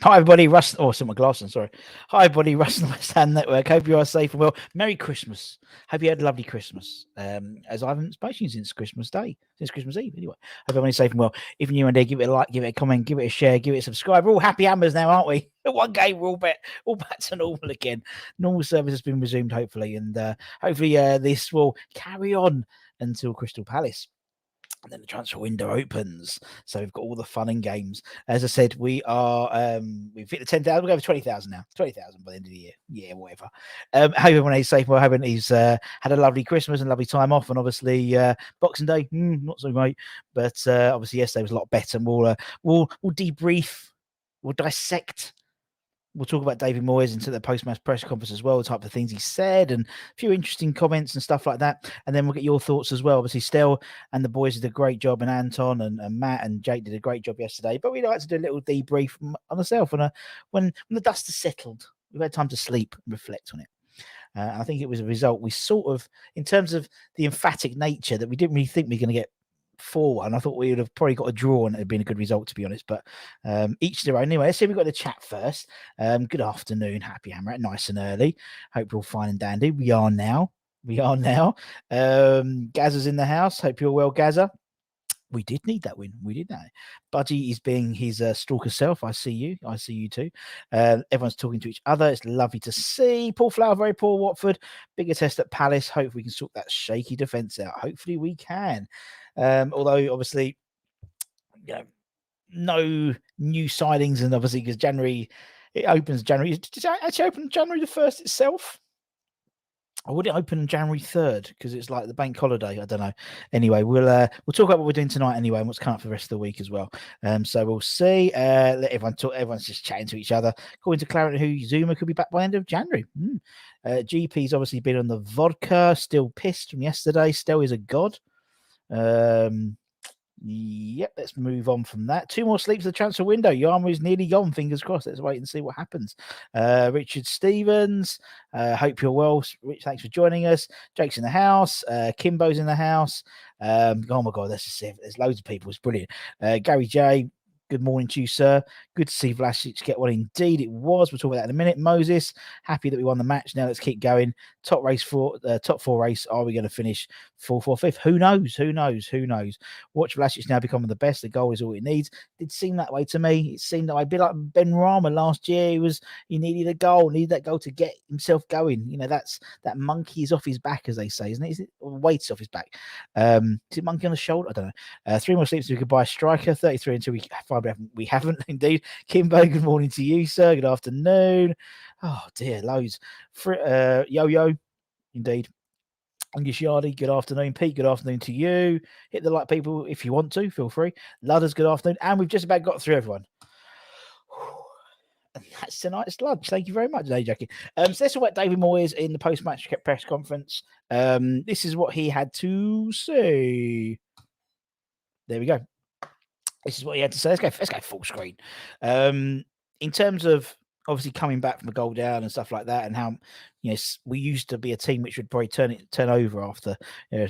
Hi, everybody. Russ. Oh, I saw my glasses. Sorry. Hi, everybody. Russ and the West Ham Network. Hope you are safe and well. Merry Christmas. Hope you had a lovely Christmas. As I haven't spoken since Christmas Day, since Christmas Eve. Anyway, hope everyone's safe and well. If you're new and there, give it a like, give it a comment, give it a share, give it a subscribe. We're all happy hammers now, aren't we? One game, we're all back to normal again. Normal service has been resumed, hopefully, and hopefully this will carry on until Crystal Palace. And then the transfer window opens, so we've got all the fun and games. As I said, we've hit the 10,000. We'll go for 20,000 now. 20,000 by the end of the year. Yeah, whatever. Hope everyone is safe. Well, hoping he's had a lovely Christmas and lovely time off, and obviously Boxing Day, not so great, but obviously yesterday was a lot better. And we'll debrief, we'll dissect. We'll talk about David Moyes into the post-match press conference as well, the type of things he said, and a few interesting comments and stuff like that. And then we'll get your thoughts as well. Obviously, Stel and the boys did a great job, and Anton and Matt and Jake did a great job yesterday. But we'd like to do a little debrief on ourselves when the dust has settled. We've had time to sleep and reflect on it. I think it was a result. We sort of, in terms of the emphatic nature, that we didn't really think we were going to get 4-1. I thought we would have probably got a draw and it had been a good result, to be honest. But each their own. Anyway, let's see. We've got the chat first. Good afternoon, happy hammer, nice and early. Hope you're all fine and dandy. We are now. Gazza's in the house. Hope you're well, Gazza. We did need that win. We did that. Budgie is being his stalker self. I see you. I see you too. Everyone's talking to each other. It's lovely to see. Paul Flower, very poor Watford. Bigger test at Palace. Hope we can sort that shaky defence out. Hopefully we can. Although, obviously, no new signings. And obviously, because January, it opens January. Did it actually open January the 1st itself? Or would it open on January 3rd? Because it's like the bank holiday. I don't know. Anyway, we'll talk about what we're doing tonight anyway, and what's coming up for the rest of the week as well. So we'll see. Let everyone talk. Everyone's just chatting to each other. According to Clarence, who Zuma could be back by the end of January. GP's obviously been on the vodka. Still pissed from yesterday. Still is a god. Yep, let's move on from that. 2 more sleeps of the transfer window. Yarmo is nearly gone. Fingers crossed. Let's wait and see what happens. Richard Stevens, hope you're well. Rich, thanks for joining us. Jake's in the house. Kimbo's in the house. Oh my God, let's just see. There's loads of people. It's brilliant. Gary J, good morning to you, sir. Good to see Vlasic get one. Indeed, it was. We'll talk about that in a minute. Moses, happy that we won the match. Now let's keep going. Top 4 race. Are we going to finish 4th or 5th? Who knows? Who knows? Watch Vlasic now becoming the best. The goal is all it needs. It seemed that way to me. It seemed that way. A bit like Ben Rama last year. He needed a goal. Needed that goal to get himself going. That monkey is off his back, as they say, isn't it? Is it weight's off his back? Is it monkey on the shoulder? I don't know. 3 more sleeps. We could buy a striker. 33 until we haven't indeed. Kimbo, good morning to you, sir. Good afternoon. Oh dear, loads. Yo, indeed. English Yardy, good afternoon. Pete, good afternoon to you. Hit the like, people, if you want to. Feel free. Ludders, good afternoon. And we've just about got through everyone. And that's tonight's lunch. Thank you very much, Jackie. So let's talk about David Moyes in the post-match press conference. This is what he had to say. There we go. This is what he had to say. Let's go full screen. In terms of obviously coming back from a goal down and stuff like that, and how we used to be a team which would probably turn over after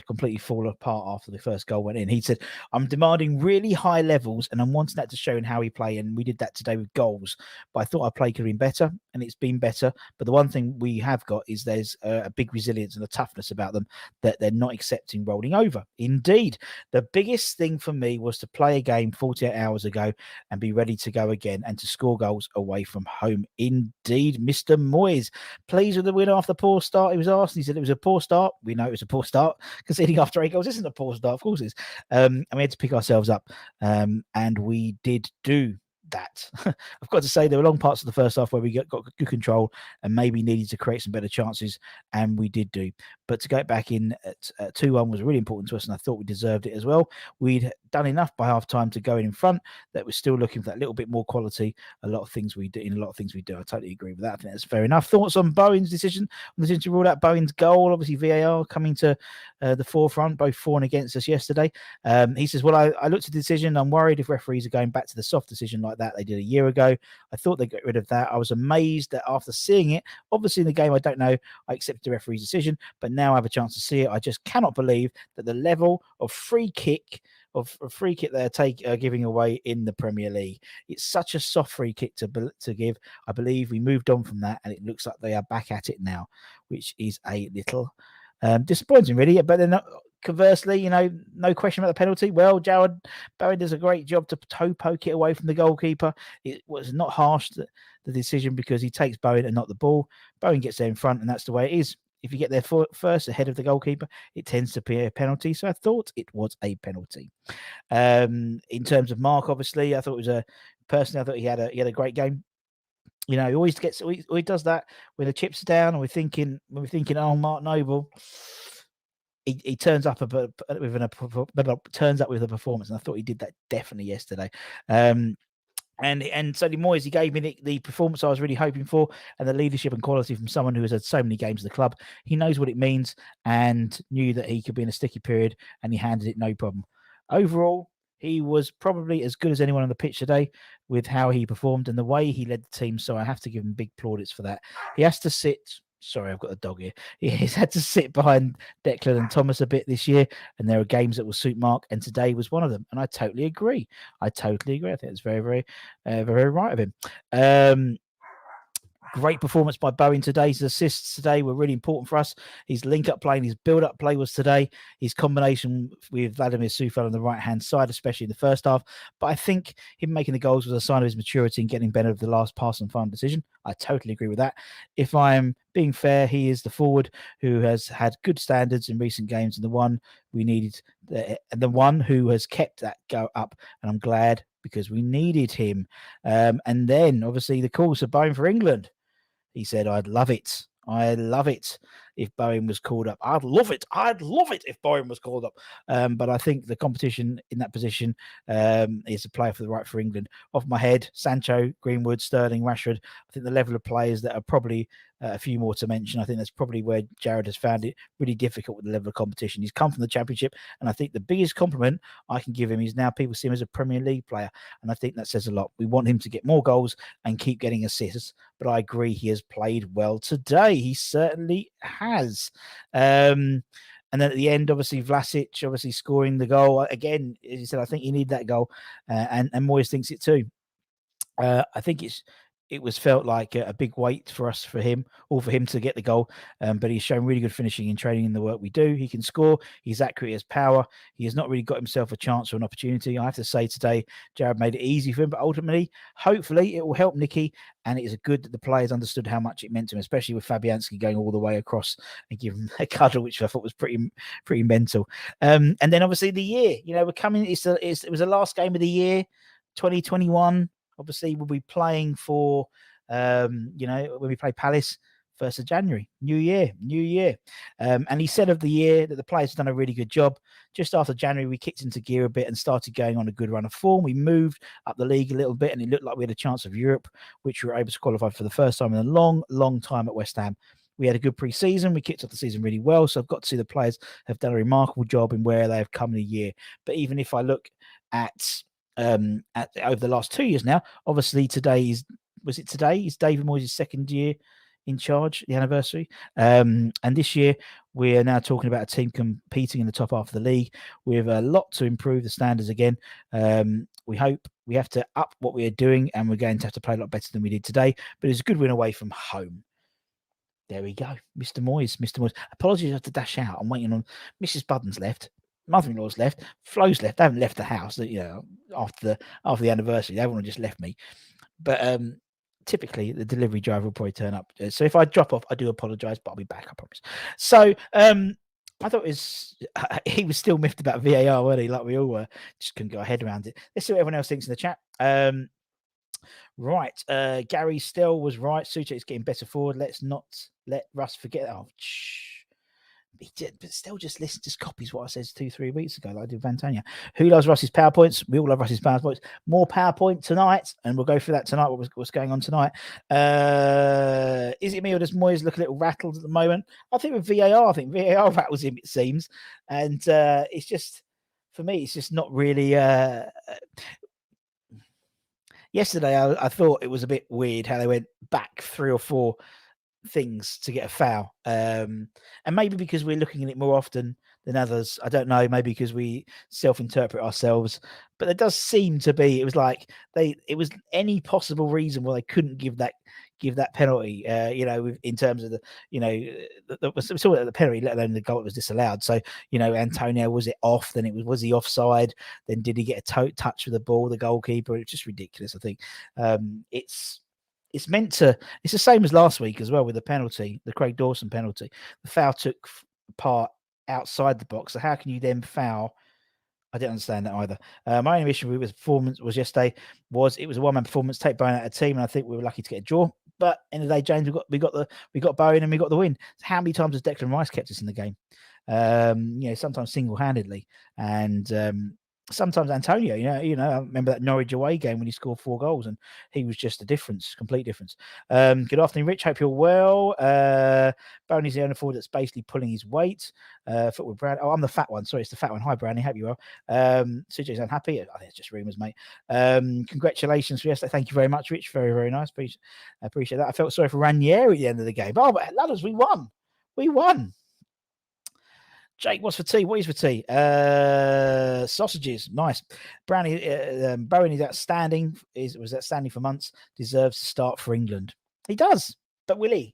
completely fall apart after the first goal went in. He said, "I'm demanding really high levels, and I'm wanting that to show in how we play. And we did that today with goals. But I thought our play could have been better, and it's been better. But the one thing we have got is there's a big resilience and a toughness about them that they're not accepting rolling over. Indeed, the biggest thing for me was to play a game 48 hours ago and be ready to go again and to score goals away from home. Indeed, Mr. Moyes, pleased with the win after the poor start. He was asked, he said it was a poor start. We know it was a poor start. Conceding after 8 goals isn't a poor start, of course it is. And we had to pick ourselves up, and we did do that. I've got to say there were long parts of the first half where we got good control and maybe needed to create some better chances, and we did do. But to get back in at 2-1 was really important to us, and I thought we deserved it as well. We'd done enough by half time to go in front that we're still looking for that little bit more quality. A lot of things we do. I totally agree with that. I think that's fair enough. Thoughts on Bowen's decision to rule out Bowen's goal? Obviously VAR coming to the forefront, both for and against us yesterday. He says, well, I looked at the decision. I'm worried if referees are going back to the soft decision like that they did a year ago. I thought they'd get rid of that. I was amazed that after seeing it, obviously in the game, I don't know, I accepted the referee's decision, but now I have a chance to see it. I just cannot believe that the level of free kick of a free kick they're giving away in the Premier League. It's such a soft free kick to give. I believe we moved on from that, and it looks like they are back at it now, which is a little disappointing, really. But then conversely, no question about the penalty. Well, Jared Bowen does a great job to toe poke it away from the goalkeeper. It was not harsh, the decision, because he takes Bowen and not the ball. Bowen gets there in front, and that's the way it is. If you get there first ahead of the goalkeeper, it tends to be a penalty. So I thought it was a penalty. In terms of Mark, obviously, I thought it was personally, I thought he had a great game. He always he does that when the chips are down, and we're thinking, oh, Mark Noble. He turns up with a performance, and I thought he did that definitely yesterday. And Sonny Moyes, he gave me the performance I was really hoping for, and the leadership and quality from someone who has had so many games at the club. He knows what it means and knew that he could be in a sticky period, and he handled it no problem. Overall, he was probably as good as anyone on the pitch today with how he performed and the way he led the team. So I have to give him big plaudits for that. He has to sit. Sorry, I've got a dog here. He's had to sit behind Declan and Thomas a bit this year, and there are games that will suit Mark, and today was one of them. And I totally agree. I think it's very, very, very right of him. Great performance by Bowen today. His assists today were really important for us. His link-up play and his build-up play was today. His combination with Vladimir Sufal on the right-hand side, especially in the first half. But I think him making the goals was a sign of his maturity and getting better with the last pass and final decision. I totally agree with that. If I'm being fair, he is the forward who has had good standards in recent games and the one we needed, the one who has kept that go up. And I'm glad, because we needed him. And then, obviously, the calls for Bowen for England. He said, I'd love it if Bowen was called up. I'd love it if Bowen was called up. But I think the competition in that position is a player for England. Off my head, Sancho, Greenwood, Sterling, Rashford. I think the level of players that are probably a few more to mention. I think that's probably where Jared has found it really difficult with the level of competition. He's come from the Championship, and I think the biggest compliment I can give him is now people see him as a Premier League player, and I think that says a lot. We want him to get more goals and keep getting assists, but I agree he has played well today. He certainly has. And then at the end, obviously, Vlasic scoring the goal. Again, as you said, I think you need that goal, and Moyes thinks it too. I think it was felt like a big weight for him to get the goal. But he's shown really good finishing in training in the work we do. He can score. He's accurate as power. He has not really got himself a chance or an opportunity. I have to say today, Jared made it easy for him, but ultimately, hopefully, it will help Nicky. And it is good that the players understood how much it meant to him, especially with Fabianski going all the way across and giving him a cuddle, which I thought was pretty mental. And then obviously the year, we're coming. It was the last game of the year, 2021. Obviously, we'll be playing for, when we play Palace, 1st of January, new year. And he said of the year that the players have done a really good job. Just after January, we kicked into gear a bit and started going on a good run of form. We moved up the league a little bit, and it looked like we had a chance of Europe, which we were able to qualify for the first time in a long, long time at West Ham. We had a good pre-season. We kicked off the season really well. So I've got to see the players have done a remarkable job in where they have come in a year. But even if I look at over the last 2 years now, obviously today is David Moyes' second year in charge, the anniversary, and this year we are now talking about a team competing in the top half of the league with a lot to improve the standards again. We hope we have to up what we are doing, and we're going to have to play a lot better than we did today, but it's a good win away from home. There we go, Mr. Moyes. Apologies, I have to dash out. I'm waiting on Mrs. Budden's left. Mother-in-law's left, Flo's left. They haven't left the house, after the anniversary. They wouldn't have just left me. But typically, the delivery driver will probably turn up. So if I drop off, I do apologise, but I'll be back, I promise. So I thought he was still miffed about VAR, weren't he? Like we all were. Just couldn't get our head around it. Let's see what everyone else thinks in the chat. Right. Gary Stell was right. Suchek is getting better forward. Let's not let Russ forget. Oh, he did, but still just copies what I said 2-3 weeks ago, like I did Vantania. Who loves Russ's PowerPoints? We all love Russ's PowerPoints. More PowerPoint tonight, and we'll go through that tonight, what's going on tonight. Is it me, or does Moyes look a little rattled at the moment? I think with VAR, VAR rattles him, it seems. And it's just, for me, it's just not really... Yesterday, I thought it was a bit weird how they went back 3 or 4 things to get a foul, and maybe because we're looking at it more often than others. I don't know, maybe because we self-interpret ourselves, but there does seem to be. It was like it was any possible reason why they couldn't give that penalty. In terms of the penalty, let alone the goal that was disallowed. So Antonio, was it off? Then was he offside? Then did he get a touch with the ball? The goalkeeper. It's just ridiculous. I think it's meant to. It's the same as last week as well with the penalty, the Craig Dawson penalty. The foul took part outside the box. So how can you then foul? I didn't understand that either. My only issue with his performance was yesterday it was a one-man performance, take Bowen out of the team, and I think we were lucky to get a draw. But end of the day, James, we got Bowen and we got the win. So how many times has Declan Rice kept us in the game? Sometimes single-handedly, and sometimes Antonio. I remember that Norwich away game when he scored 4 goals, and he was just a difference, complete difference. Good afternoon, Rich. Hope you're well. Brownie's the only forward that's basically pulling his weight. Football Brad. Oh, I'm the fat one. Sorry, it's the fat one. Hi, Brownie. Hope you well. CJ's unhappy. I think it's just rumours, mate. Congratulations for yesterday. Thank you very much, Rich. Very, very nice. Appreciate that. I felt sorry for Ranieri at the end of the game. Oh, but ladders, we won. We won. Jake, what's for tea? What is for tea? Sausages. Nice. Brownie, Bowen is outstanding. Was outstanding for months. Deserves to start for England. He does. But will he?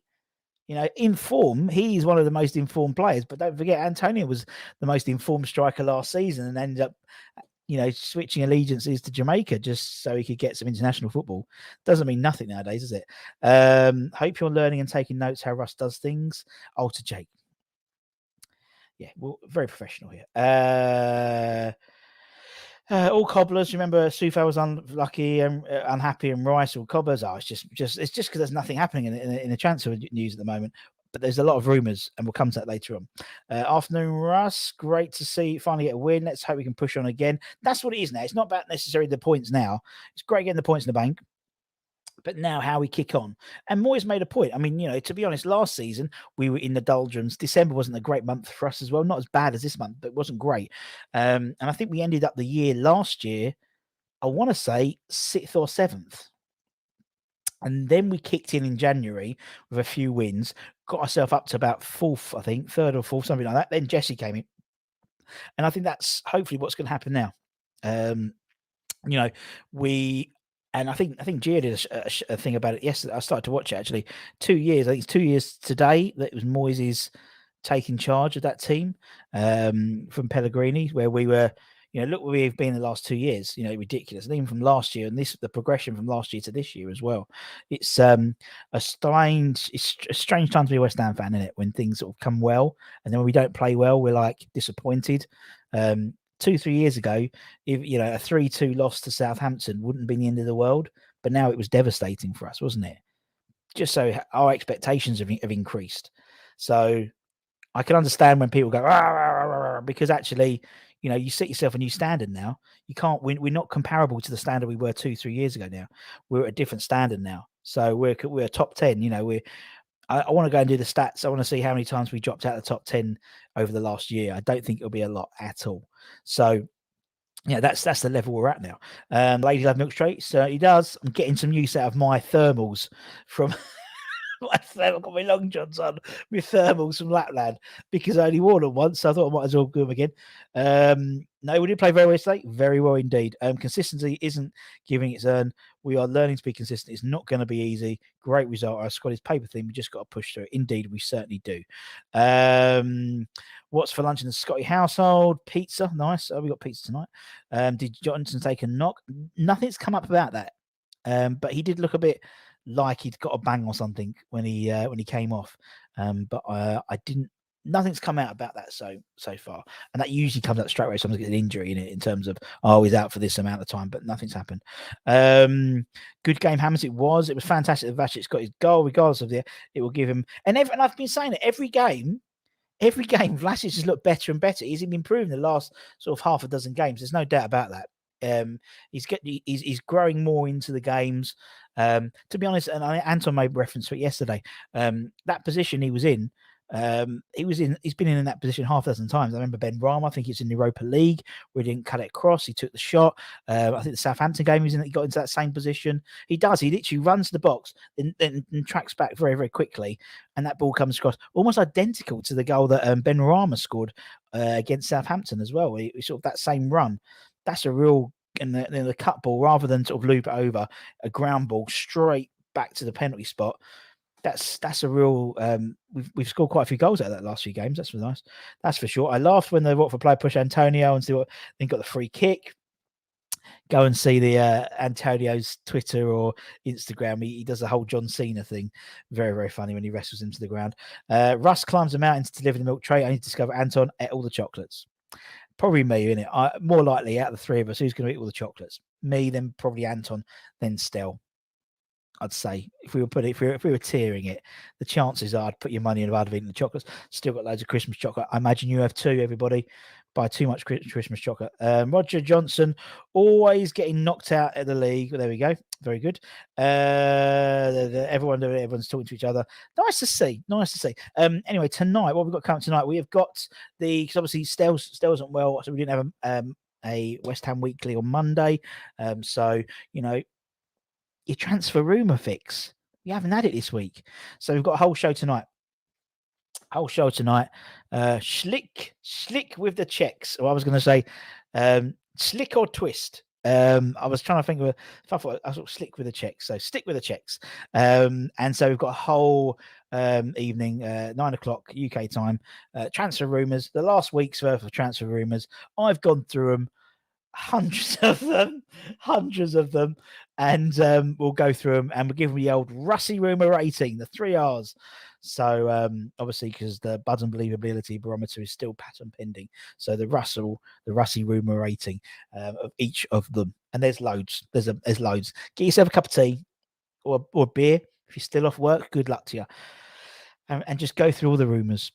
In form, he's one of the most informed players. But don't forget, Antonio was the most informed striker last season and ended up, switching allegiances to Jamaica just so he could get some international football. Doesn't mean nothing nowadays, does it? Hope you're learning and taking notes how Russ does things. To Jake. Yeah, well, very professional here. All cobblers. Remember, Soufal was unlucky and unhappy, and Rice or cobblers. It's just because there's nothing happening in the transfer news at the moment. But there's a lot of rumours, and we'll come to that later on. Afternoon, Russ. Great to see finally get a win. Let's hope we can push on again. That's what it is now. It's not about necessarily the points now. It's great getting the points in the bank. But now how we kick on. And Moyes made a point. I mean, to be honest, last season we were in the doldrums. December wasn't a great month for us as well. Not as bad as this month, but it wasn't great. And I think we ended up the year last year, I want to say 6th or 7th. And then we kicked in January with a few wins, got ourselves up to about 4th, I think, 3rd or 4th, something like that. Then Jesse came in. And I think that's hopefully what's going to happen now. And I think Gia did a thing about it yesterday. I started to watch it actually. 2 years. I think it's 2 years today that it was Moyes' taking charge of that team from Pellegrini, where we were. Look where we've been the last 2 years. Ridiculous. And even from last year, and the progression from last year to this year as well. It's a strange time to be a West Ham fan, isn't it? When things sort of come well, and then when we don't play well, we're like disappointed. 2-3 years ago, if a 3-2 loss to Southampton wouldn't be the end of the world, but now it was devastating for us, wasn't it? Just so our expectations have increased. So I can understand when people go, rah, rah, rah, rah, because actually, you set yourself a new standard now. You can't win. We're not comparable to the standard we were 2-3 years ago. Now we're at a different standard now. So we're top 10. I want to go and do the stats. I want to see how many times we dropped out of the top 10 over the last year. I don't think it'll be a lot at all. So, that's the level we're at now. Lady Love Milk Straight certainly does. I'm getting some use out of my thermals from I've got my long johns on with thermals from Lapland because I only wore them once. So I thought I might as well do them again. No, we did play very well today. Very well indeed. Consistency isn't giving its earn. We are learning to be consistent. It's not going to be easy. Great result. Our squad is paper thin. We just got to push through it. Indeed, we certainly do. What's for lunch in the Scotty household? Pizza. Nice. Oh, we got pizza tonight. Did Johnson take a knock? Nothing's come up about that. But he did look a bit like he'd got a bang or something when he came off. But I didn't. Nothing's come out about that so far, and that usually comes out straight away. Someone's got an injury in it in terms of he's out for this amount of time, but nothing's happened. Good game, Hammers. It was fantastic. Vacic's got his goal, regardless of it will give him. And I've been saying it every game, Vlasic has looked better and better. He's improved in the last sort of half a dozen games. There's no doubt about that. He's growing more into the games. To be honest, and Anton made reference to it yesterday. That position he was in He's been in that position half a dozen times. I remember Ben Rama, I think it's in the Europa League, where he didn't cut it across. He took the shot. I think the Southampton game he got into that same position. He literally runs to the box and tracks back very, very quickly. And that ball comes across almost identical to the goal that Ben Rama scored against Southampton as well. He sort of that same run. That's a real, and the cut ball, rather than sort of loop it over, a ground ball straight back to the penalty spot. That's a real. We've scored quite a few goals out of that last few games. That's nice. That's for sure. I laughed when the Watford player pushed Antonio and then got the free kick. Go and see the Antonio's Twitter or Instagram. He does the whole John Cena thing. Very, very funny when he wrestles him to the ground. Russ climbs the mountain to deliver the milk tray. I need to discover Anton ate all the chocolates. Probably me, innit? More likely out of the three of us, who's going to eat all the chocolates? Me, then probably Anton, then Stel. I'd say if we were tiering it, the chances are I'd put your money in I'd have eaten the chocolates. Still got loads of Christmas chocolate. I imagine you have too, everybody. Buy too much Christmas chocolate. Roger Johnson always getting knocked out of the league. Well, there we go. Very good. Everyone's talking to each other. Nice to see. Anyway, tonight, what we've got coming tonight, we have got because obviously Stel wasn't well, so we didn't have a West Ham Weekly on Monday. So your transfer rumour fix. We haven't had it this week. So we've got a whole show tonight. Slick with the checks. Or I was going to say slick or twist. I was trying to think of I thought slick with the checks. So stick with the checks. And so we've got a whole evening, 9:00 UK time. Transfer rumours. The last week's worth of transfer rumours. I've gone through them. Hundreds of them, and we'll go through them and we'll give them the old Russie rumour rating, the 3 R's. So obviously, because the Bud and Believability barometer is still patent pending, so the Russie rumour rating of each of them, and there's loads. There's loads. Get yourself a cup of tea or beer if you're still off work. Good luck to you, and just go through all the rumours,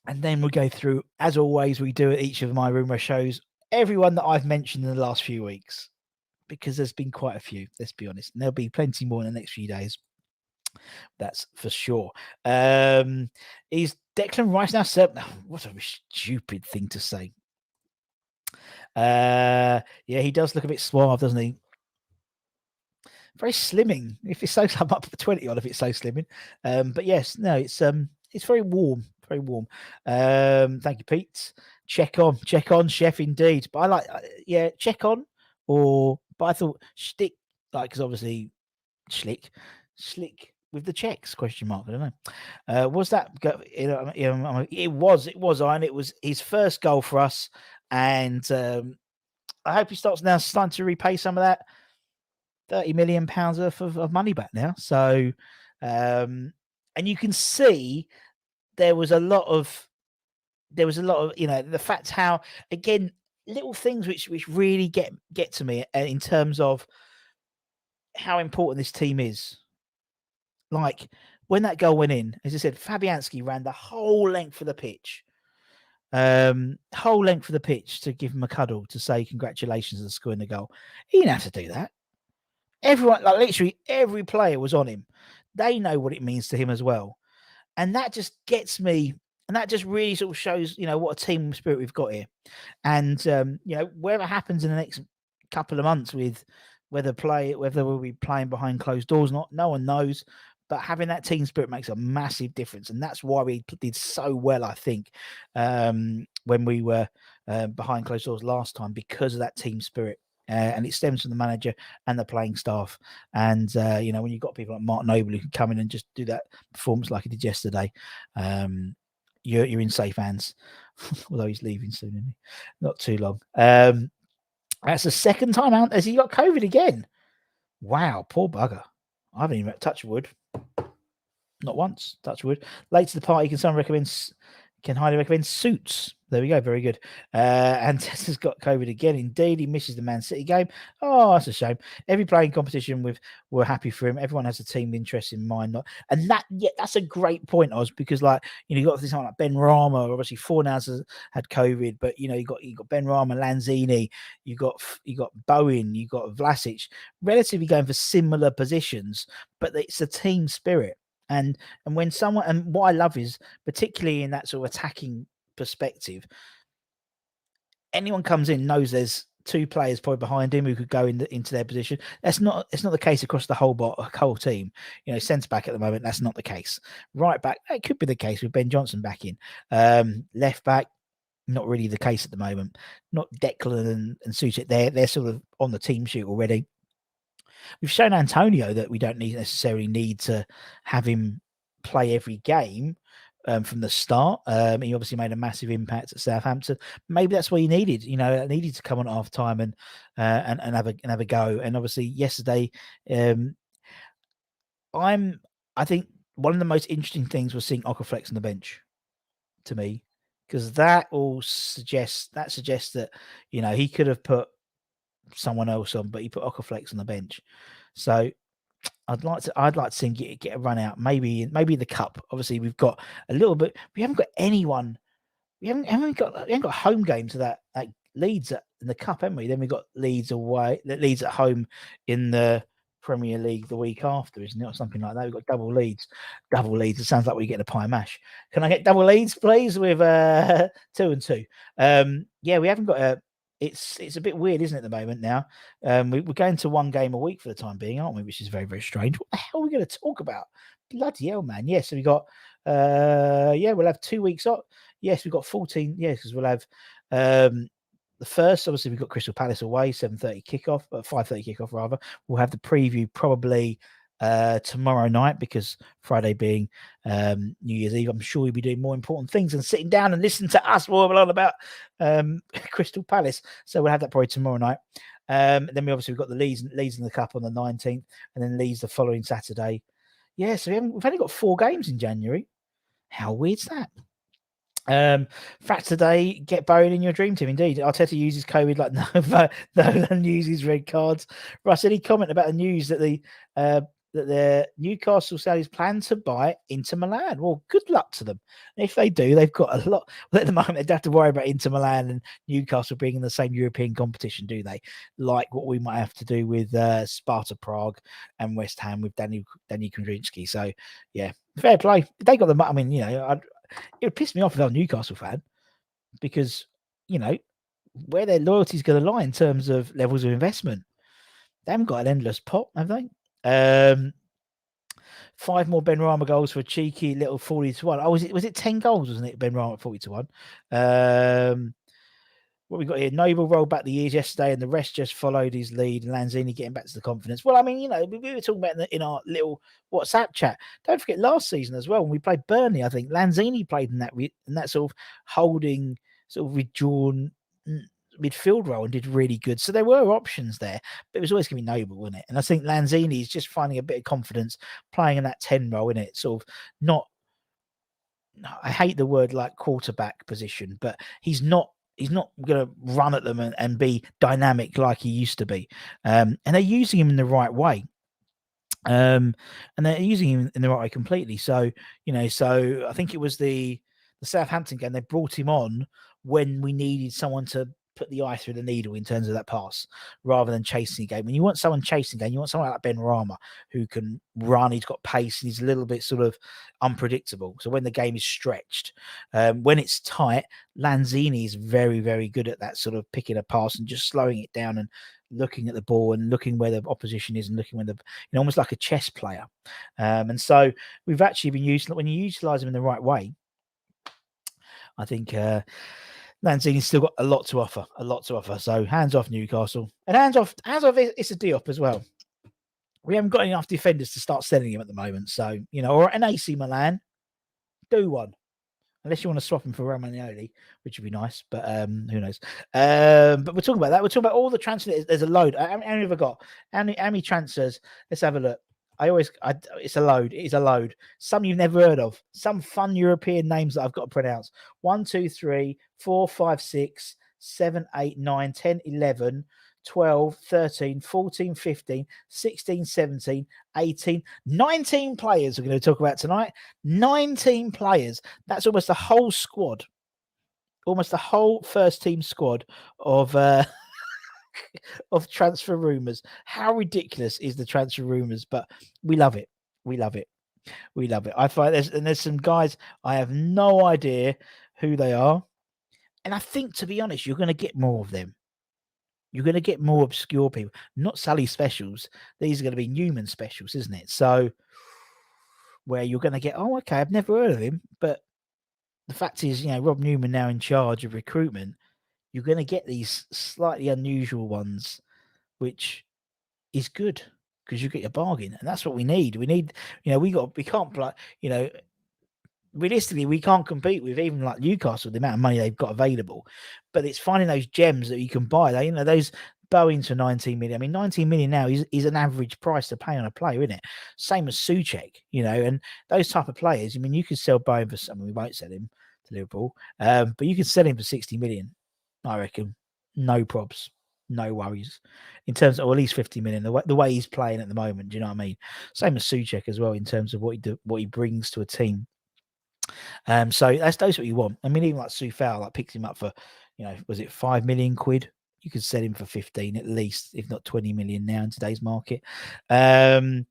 and then we'll go through, as always we do at each of my rumour shows, everyone that I've mentioned in the last few weeks, because there's been quite a few, let's be honest, and there'll be plenty more in the next few days. That's for sure. Is Declan Rice now set? What a stupid thing to say. Yeah, he does look a bit suave, doesn't he? Very slimming. If it's so, I'm up for 20 on if it's so slimming. But yes, no, it's very warm. Very warm. Thank you, Pete. Check on, chef, indeed. But I like, check on, but I thought stick, because obviously slick with the checks, question mark. I don't know. Was that, it was Iron. It was his first goal for us. And I hope he starting to repay some of that £30 million worth of money back now. So, and you can see there was a lot of, the fact how, again, little things which really get to me in terms of how important this team is. Like when that goal went in, as I said, Fabianski ran the whole length of the pitch. To give him a cuddle to say congratulations on scoring the goal. He didn't have to do that. Everyone, literally every player was on him. They know what it means to him as well. And that just gets me, and that just really sort of shows, what a team spirit we've got here. And, whatever happens in the next couple of months with whether we'll be playing behind closed doors or not, no one knows. But having that team spirit makes a massive difference. And that's why we did so well, I think, when we were behind closed doors last time, because of that team spirit. And it stems from the manager and the playing staff. And, when you've got people like Mark Noble who can come in and just do that performance like he did yesterday, you're in safe hands. Although he's leaving soon, isn't he? Not too long. That's the second time out. Has he got COVID again? Wow, poor bugger. I haven't even touched wood. Not once. Touch wood. Late to the party, can highly recommend Suits. There we go. Very good. And Tessa's got COVID again. Indeed, he misses the Man City game. Oh, that's a shame. Every playing competition we're happy for him. Everyone has a team interest in mind. And that's a great point, Oz, because you got this one like Ben Rama, obviously Fornals has had COVID, but you got Ben Rama, Lanzini, you got Bowen, you got Vlasic, relatively going for similar positions, but it's a team spirit. And when someone, and what I love is, particularly in that sort of attacking perspective, anyone comes in knows there's two players probably behind him who could go into their position. It's not the case across the whole team. Centre back at the moment, that's not the case. Right back, it could be the case with Ben Johnson back in. Left back, not really the case at the moment. Not Declan and Suchek. They're sort of on the team sheet already. We've shown Antonio that we don't necessarily need to have him play every game from the start. He obviously made a massive impact at Southampton. Maybe that's what he needed. Needed to come on at half time and have a go. And obviously yesterday, I think one of the most interesting things was seeing Okaflex on the bench, to me, because that suggests that he could have put someone else on, but he put Okaflex on the bench. So I'd like to see him get a run out. Maybe the cup. Obviously, we've got a little bit. We haven't got anyone. We haven't got home games to that Leeds in the cup, haven't we? Then we got Leeds away. Leeds at home in the Premier League the week after, isn't it, or something like that? We've got double Leeds. It sounds like we're getting a pie mash. Can I get double Leeds, please, with 2 and 2? Yeah, we haven't got a. It's a bit weird, isn't it, at the moment now? We're going to one game a week for the time being, aren't we? Which is very, very strange. What the hell are we going to talk about? Bloody hell, man. Yes, so we got we'll have 2 weeks off. Yes, we've got 14. Yes, because we'll have the first, obviously, we've got Crystal Palace away, 7:30 kickoff, 5:30 kickoff rather. We'll have the preview probably tomorrow night, because Friday being New Year's Eve, I'm sure we'll be doing more important things than sitting down and listening to us warble on about Crystal Palace. So we'll have that probably tomorrow night. Then we've got the Leeds in the Cup on the 19th, and then Leeds the following Saturday. Yeah, so we've only got 4 games in January. How weird's that? Fact today, get buried in your dream team. Indeed, Arteta uses COVID like Nolan uses red cards. Russ, any comment about the news that the Newcastle Saudis plan to buy Inter Milan? Well, good luck to them. And if they do, they've got a lot. Well, at the moment, they'd have to worry about Inter Milan and Newcastle being in the same European competition, do they? Like what we might have to do with Sparta Prague and West Ham with Danny Kondrzinski. So, yeah, fair play. They got the. I mean, it would piss me off if I was a Newcastle fan, because, where their loyalty is going to lie in terms of levels of investment. They haven't got an endless pot, have they? 5 more Benrahma goals for a cheeky little 40-1. Oh, was it 10 goals, wasn't it, Benrahma at 40-1? What we got here, Noble rolled back the years yesterday, and the rest just followed his lead. Lanzini getting back to the confidence. Well, I mean, we were talking about in our little WhatsApp chat. Don't forget last season as well, when we played Burnley, I think Lanzini played in that sort of holding, sort of withdrawn midfield role and did really good. So there were options there, but it was always going to be Noble, wasn't it? And I think Lanzini is just finding a bit of confidence playing in that 10 role, isn't it? Sort of not. I hate the word like quarterback position, but he's not going to run at them and be dynamic like he used to be. And they're using him in the right way. And they're using him in the right way completely. So, so I think it was the Southampton game, they brought him on when we needed someone to put the eye through the needle in terms of that pass, rather than chasing a game. When you want someone chasing a game, you want someone like Benrahma who can run, he's got pace, and he's a little bit sort of unpredictable. So when the game is stretched, when it's tight, Lanzini is very, very good at that, sort of picking a pass and just slowing it down and looking at the ball and looking where the opposition is and looking where almost like a chess player. And so we've actually been using, when you utilize them in the right way, I think Lanzini's still got a lot to offer. So hands off Newcastle, and hands off it's a Diop as well. We haven't got enough defenders to start selling him at the moment. So, or an AC Milan, do one. Unless you want to swap him for Romagnoli, which would be nice, but who knows? But we're talking about that. We're talking about all the transfers. There's a load. How many have I got? How many transfers? Let's have a look. It's a load. It is a load. Some you've never heard of. Some fun European names that I've got to pronounce. 1, 2, 3, 4, 5, 6, 7, 8, 9, 10, 11, 12, 13, 14, 15, 16, 17, 18, 19 players we're going to talk about tonight. 19 players. That's almost the whole squad. Almost the whole first team squad of transfer rumours. How ridiculous is the transfer rumours? But we love it. We love it. We love it. I find there's some guys I have no idea who they are, and I think, to be honest, you're going to get more of them. You're going to get more obscure people, not Sally specials. These are going to be Newman specials, isn't it? So where you're going to get, oh, okay, I've never heard of him, but the fact is, Rob Newman now in charge of recruitment, you're going to get these slightly unusual ones, which is good because you get a bargain, and that's what we need. We need, we can't play, realistically, we can't compete with even like Newcastle, the amount of money they've got available. But it's finding those gems that you can buy. Those Bowens for 19 million. I mean, 19 million now is an average price to pay on a player, isn't it? Same as Souček, and those type of players. I mean, you could sell Bowen for something. We won't sell him to Liverpool, but you could sell him for 60 million, I reckon. No probs, no worries. In terms of, or at least 50 million, the way he's playing at the moment. Do you know what I mean? Same as Souček as well in terms of what he brings to a team. So that's what you want. I mean, even like Soufal, like picks him up for, was it 5 million quid? You could sell him for 15 at least, if not 20 million now in today's market. That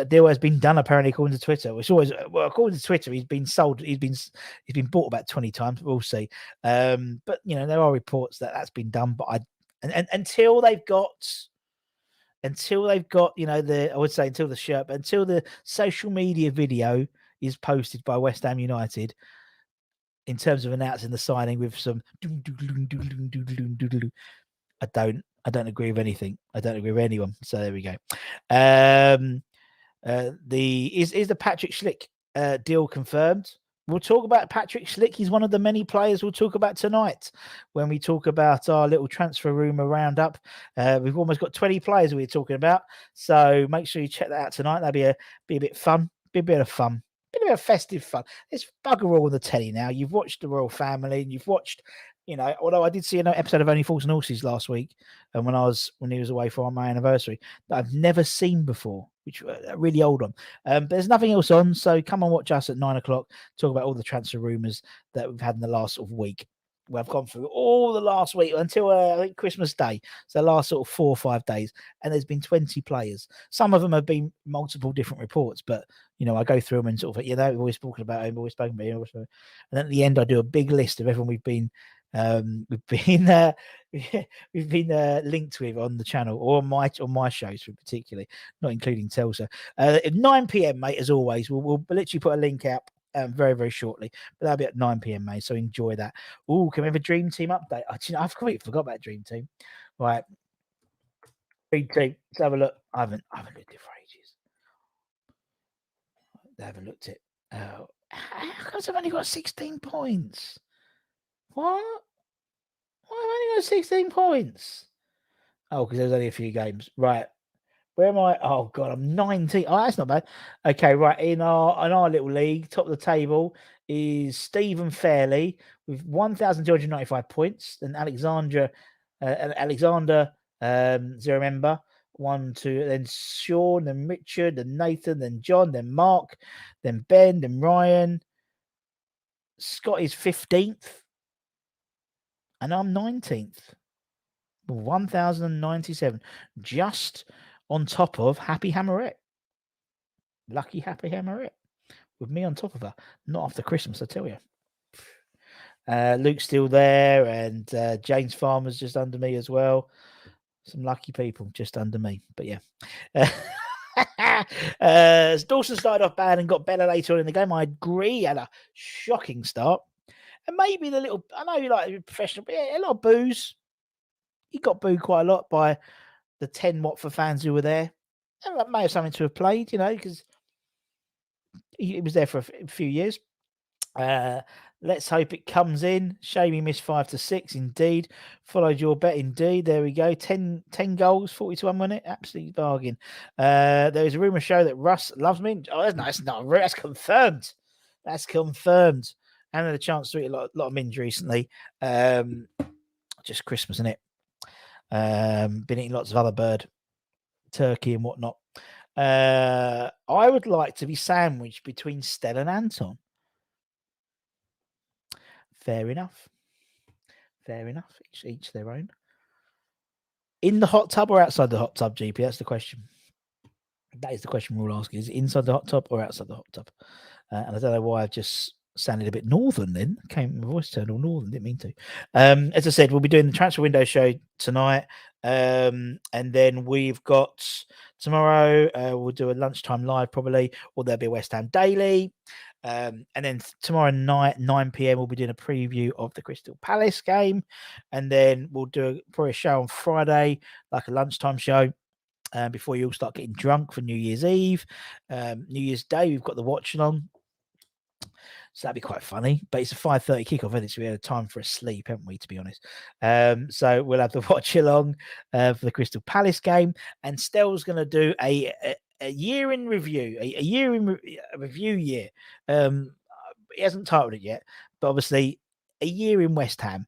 deal has been done apparently according to Twitter. It's always according to Twitter, he's been sold. He's been bought about 20 times. We'll see. But there are reports that that's been done. But until they've got, until the social media video is posted by West Ham United in terms of announcing the signing with some I don't agree with anything. I don't agree with anyone. So there we go. Is the Patrick Schlick deal confirmed? We'll talk about Patrick Schlick. He's one of the many players we'll talk about tonight when we talk about our little transfer rumour roundup. We've almost got 20 players we're talking about. So make sure you check that out tonight. That'll be a bit fun. Be a bit of fun. Bit of a festive fun. It's bugger all on the telly now. You've watched the Royal Family and you've watched, although I did see an episode of Only Fools and Horses last week, and when he was away for my anniversary, that I've never seen before, which a really old one. But there's nothing else on, so come and watch us at 9 o'clock. Talk about all the transfer rumours that we've had in the last sort of week. Well, I've gone through all the last week until I think Christmas Day. So the last sort of 4 or 5 days, and there's been 20 players. Some of them have been multiple different reports, but I go through them and sort of, we've always spoken about him, always spoken about him, and then at the end I do a big list of everyone we've been linked with on the channel or on my shows, particularly, not including Telsa. At 9 p.m, mate, as always, we'll literally put a link out very, very shortly, but that'll be at 9 p.m, mate. So enjoy that. Oh, can we have a Dream Team update? I've completely forgot about Dream Team. Right, Dream Team. Let's have a look. I haven't looked at it for ages. I haven't looked at it. How come I've only got 16 points? What? Why have I only got 16 points? Oh, because there's only a few games. Right. Where am I? Oh, God, I'm 19. Oh, that's not bad. Okay, right. In our little league, top of the table is Stephen Fairley with 1,295 points. Then Alexander Zeremember, 1, 2. Then Sean, then Richard, then Nathan, then John, then Mark, then Ben, then Ryan. Scott is 15th. And I'm 19th. 1,097. Just on top of Happy Hammerette. Lucky Happy Hammerette. With me on top of her. Not after Christmas, I tell you. Luke's still there. And James Farmer's just under me as well. Some lucky people just under me. But yeah. Dawson started off bad and got better later on in the game. I agree. Had a shocking start. And maybe I know you like professional, but yeah, a lot of boos. He got booed quite a lot by the 10 Watford fans who were there. And that may have something to have played, because he was there for a few years. Let's hope it comes in. Shame he missed 5-6. Indeed. Followed your bet. Indeed. There we go. 10 goals, 40-1, wasn't it? Absolute bargain. There is a rumour show that Russ loves me. Oh, that's not that's confirmed. That's confirmed. And had a chance to eat a lot of minge recently. Just Christmas, innit? Been eating lots of other bird, turkey and whatnot. I would like to be sandwiched between Stella and Anton. Fair enough. Each their own. In the hot tub or outside the hot tub, GP? That's the question. That is the question we're all asking. Is it inside the hot tub or outside the hot tub? And I don't know why I've just sounded a bit northern then. My voice turned all northern, didn't mean to. As I said, we'll be doing the transfer window show tonight. And then we've got tomorrow, we'll do a lunchtime live probably, or there'll be a West Ham Daily. And then tomorrow night, 9 p.m, we'll be doing a preview of the Crystal Palace game. And then we'll do probably a show on Friday, like a lunchtime show. Before you all start getting drunk for New Year's Eve. New Year's Day, we've got the watch along. So that'd be quite funny. But it's a 5:30 kickoff, isn't it? So we had time for a sleep, haven't we, to be honest? So we'll have the watch along for the Crystal Palace game. And Stell's going to do a year in review, a year in review year. He hasn't titled it yet, but obviously a year in West Ham,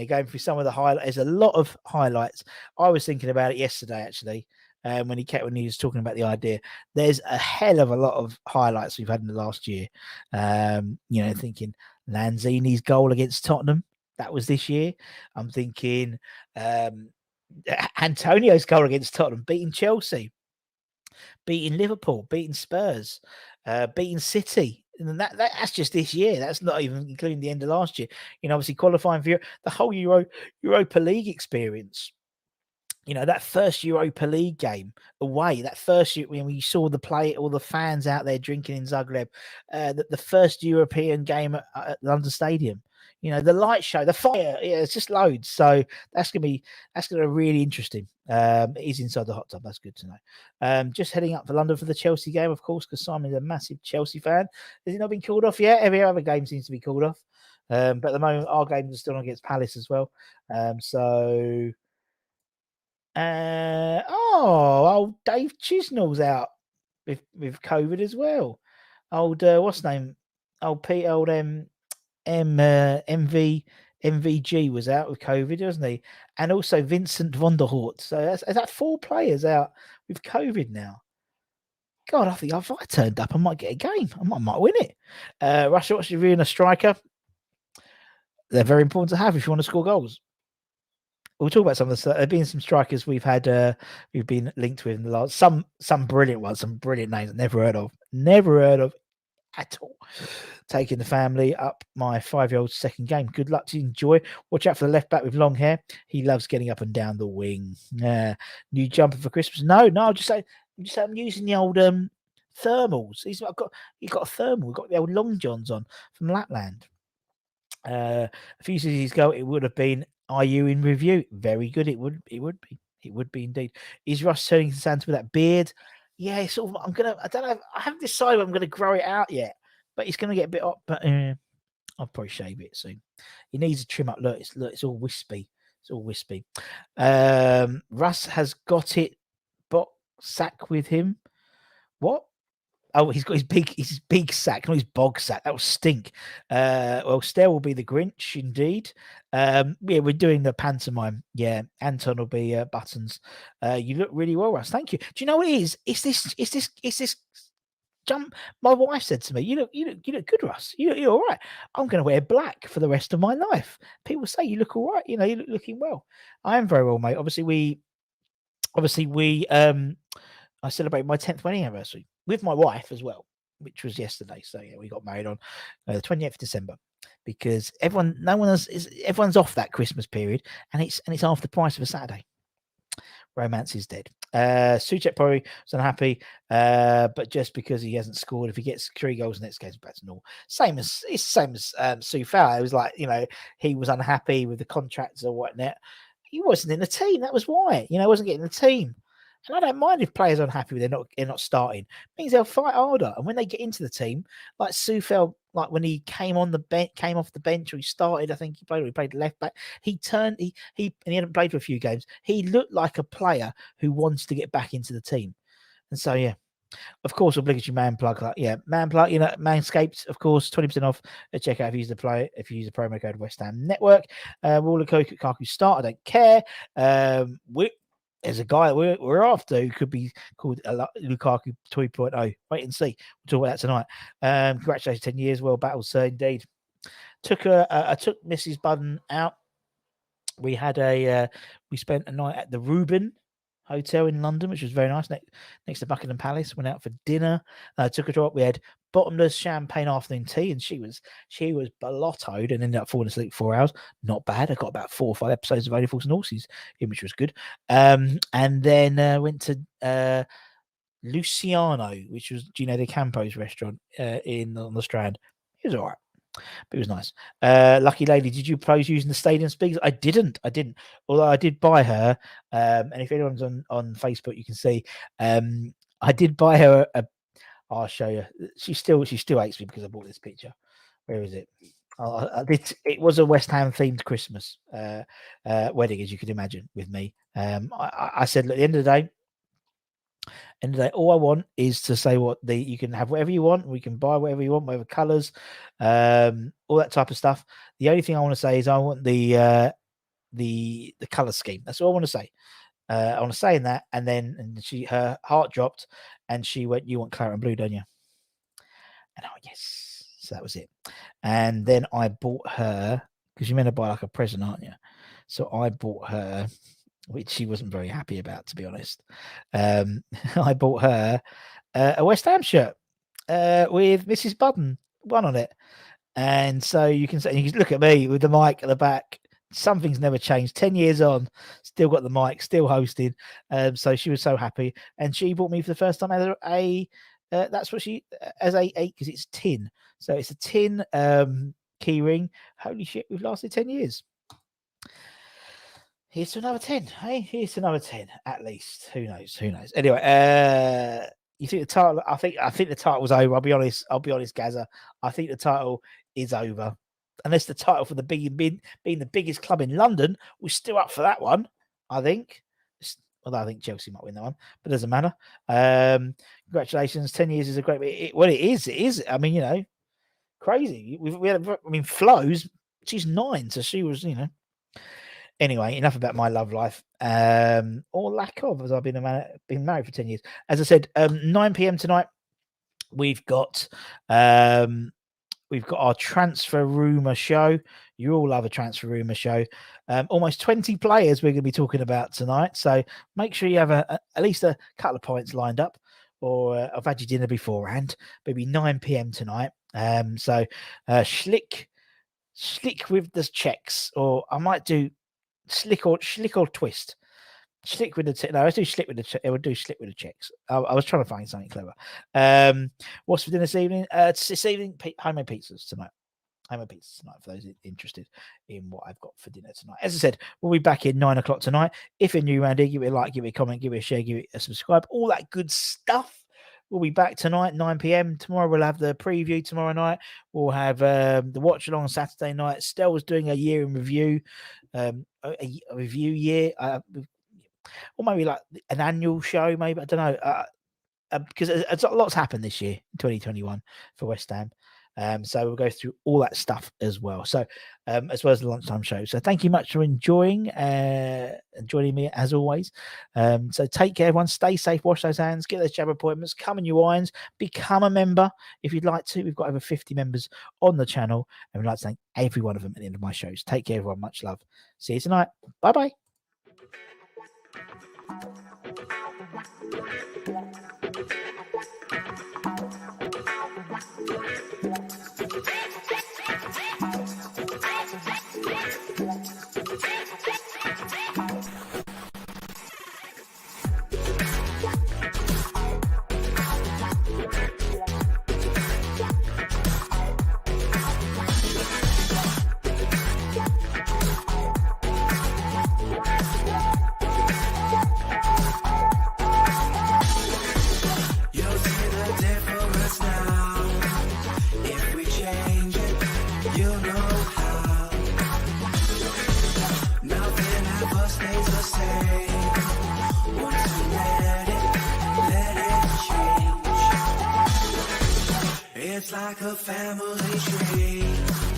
going through some of the highlights. There's a lot of highlights. I was thinking about it yesterday, actually. When he was talking about the idea, there's a hell of a lot of highlights we've had in the last year. Thinking Lanzini's goal against Tottenham, that was this year. I'm thinking Antonio's goal against Tottenham, beating Chelsea, beating Liverpool, beating Spurs, beating City. And that's just this year. That's not even including the end of last year. Obviously qualifying for the whole Europa League experience. That first Europa League game away, that first year when we saw all the fans out there drinking in Zagreb, the first European game at London Stadium, the light show, the fire, it's just loads. So that's gonna be really interesting. It is inside the hot tub. That's good to know. Just heading up to London for the Chelsea game, of course, because Simon's a massive Chelsea fan. Has it not been called off yet? Every other game seems to be called off. But at the moment, our games are still on against Palace as well. Old Dave Chisnell's out with COVID as well. What's name? MVG was out with COVID, wasn't he? And also Vincent van der Hoort. So is that 4 players out with COVID now? God, I think if I turned up, I might get a game. I might win it. Russia, what's your view on a striker? They're very important to have if you want to score goals. We'll talk about some of the. There have been some strikers we've been linked with in the last. Some brilliant ones, some brilliant names never heard of at all. Taking the family up my 5-year-old's second game. Good luck to enjoy. Watch out for the left back with long hair. He loves getting up and down the wing. New jumper for Christmas? No. I'm just saying I'm using the old thermals. He's got a thermal. We've got the old long johns on from Lapland. A few seasons ago, it would have been. Are you in review? Very good. It would be indeed. Is Russ turning into Santa with that beard? Yeah, I don't know. I haven't decided if I'm going to grow it out yet, but it's going to get a bit up. But I'll probably shave it soon. He needs a trim up. Look, it's all wispy. It's all wispy. Russ has got it. Sack with him. What? Oh, he's got his big sack, not his bog sack. That will stink. Stair will be the Grinch, indeed. We're doing the pantomime. Yeah, Anton will be Buttons. You look really well, Russ. Thank you. Do you know what it is? It's this jump. My wife said to me, "You look good, Russ. You're all right. I'm going to wear black for the rest of my life." People say you look all right. You look looking well. I am very well, mate. Obviously, we I celebrate my 10th wedding anniversary with my wife as well, which was yesterday. So yeah, we got married on the 28th of December because everyone's off that Christmas period, and it's half the price of a Saturday. Romance is dead. Suchek probably was unhappy, but just because he hasn't scored, if he gets 3 goals next game, back to normal. Same as Sufal. It was like he was unhappy with the contracts or whatnot. He wasn't in the team. That was why wasn't getting the team. And I don't mind if players are unhappy with they're not starting. It means they'll fight harder. And when they get into the team, like Sufel, like when he came off the bench or he started, I think he played left back. He and he hadn't played for a few games. He looked like a player who wants to get back into the team. And so yeah. Of course, obligatory man plug. Man plug. Manscaped. Of course, 20% off. Check out if you use the promo code WESTHAM Network. Will Lukaku start? I don't care. There's a guy we're after who could be called Lukaku 2.0. Wait and see. We'll talk about that tonight. Congratulations, 10 years. Well battled, sir. Indeed. I took Mrs. Budden out. We had we spent a night at the Reuben Hotel in London, which was very nice, next to Buckingham Palace. Went out for dinner. Took her to what we had bottomless champagne afternoon tea, and she was blottoed and ended up falling asleep 4 hours. Not bad. I got about 4 or 5 episodes of Only Fools and Horses, which was good. And then went to Luciano, which was Gino De Campo's restaurant on the Strand. It was all right. But it was nice. Lucky lady, did you propose using the stadium speakers? I didn't. Although I did buy her. And if anyone's on Facebook, you can see. I did buy her I'll show you. She still hates me because I bought this picture. Where is it? It was a West Ham themed Christmas wedding, as you could imagine, with me. I said, look, at the end of the day, all I want is to say you can have whatever you want. We can buy whatever you want, whatever colours, all that type of stuff. The only thing I want to say is I want the colour scheme. That's all I want to say. I want to say in that, and then her heart dropped, and she went, "You want claret and blue, don't you?" And I went, "Yes." So that was it. And then I bought her, because you're meant to buy like a present, aren't you? So I bought her, which she wasn't very happy about, to be honest. I bought her a West Ham shirt with Mrs. Budden one on it. And so you can look at me with the mic at the back. Something's never changed. 10 years on, still got the mic, still hosting. So she was so happy. And she bought me for the first time as that's what as a because it's tin. So it's a tin key ring. Holy shit, we've lasted 10 years. Here's to another 10. Hey, here's to another 10 at least. Who knows? Anyway, you think the title? I think the title was over. I'll be honest, Gaza. I think the title is over, unless the title for the being the biggest club in London was still up for that one. I think. Although I think Chelsea might win that one, but it doesn't matter. Congratulations, 10 years is a great. It is. I mean, crazy. We had. I mean, Flo's. She's 9, so she was. Anyway, enough about my love life, or lack of, as I've been married for 10 years. As I said, 9 p.m. tonight, we've got our transfer rumour show. You all love a transfer rumour show. Almost 20 players we're going to be talking about tonight. So make sure you have at least a couple of points lined up, or I've had your dinner beforehand. Maybe 9 p.m. tonight. So slick with the checks, or I might do slick or twist. Slick with the let's do slick with the it would do slick with the checks. I was trying to find something clever. What's for dinner this evening? This evening, homemade pizzas tonight. Homemade pizzas tonight for those interested in what I've got for dinner tonight. As I said, we'll be back in 9 o'clock tonight. If you're new around here, give it a like, give it a comment, give it a share, give it a subscribe, all that good stuff. We'll be back tonight, 9 p.m. Tomorrow we'll have the preview tomorrow night. We'll have the watch along on Saturday night. Stell was doing a year in review, a review year, or maybe like an annual show, maybe. I don't know, because a lot's happened this year, 2021, for West Ham. So we'll go through all that stuff as well. So as well as the lunchtime show. So thank you much for joining me as always. So take care, everyone. Stay safe. Wash those hands. Get those jab appointments. Come in your irons. Become a member if you'd like to. We've got over 50 members on the channel, and we'd like to thank every one of them at the end of my shows. Take care, everyone. Much love. See you tonight. Bye bye. It's like a family tree.